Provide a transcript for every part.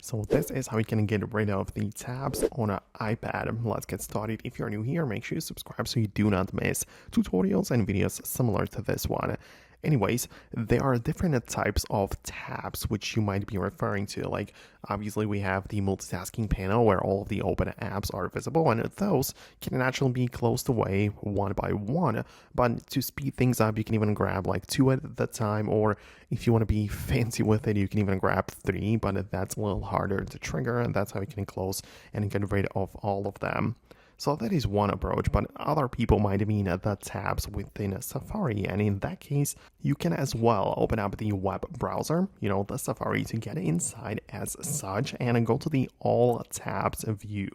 So this is how you can get rid of the tabs on an iPad. Let's get started. If you're new here, make sure you subscribe so you do not miss tutorials and videos similar to this one. Anyways, there are different types of tabs which you might be referring to. Like, obviously we have the multitasking panel where all of the open apps are visible, and those can naturally be closed away one by one. But to speed things up, you can even grab like 2 at the time, or if you want to be fancy with it, you can even grab 3, but that's a little harder to trigger, and that's how you can close and get rid of all of them. So that is one approach, but other people might mean the tabs within Safari, and in that case, you can as well open up the web browser, the Safari, to get inside as such and go to the All Tabs view.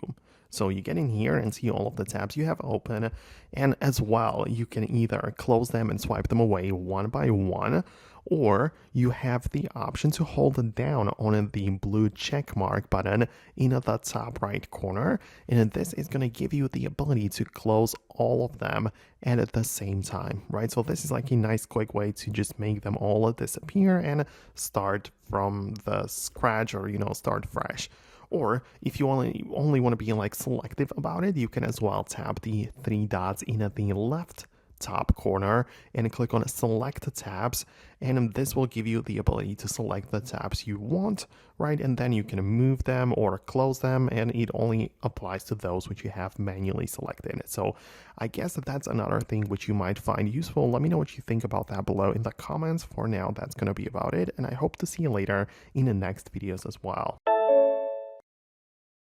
So you get in here and see all of the tabs you have open, and as well, you can either close them and swipe them away one by one, or you have the option to hold down on the blue check mark button in the top right corner, and this is going to give you the ability to close all of them at the same time, right? So this is like a nice quick way to just make them all disappear and start from the scratch, or start fresh. Or if you only want to be like selective about it, you can as well tap the 3 dots in the left top corner and click on select tabs, and this will give you the ability to select the tabs you want, right? And then you can move them or close them, and it only applies to those which you have manually selected. So I guess that's another thing which you might find useful. Let me know what you think about that below in the comments. For now, that's going to be about it, and I hope to see you later in the next videos as well.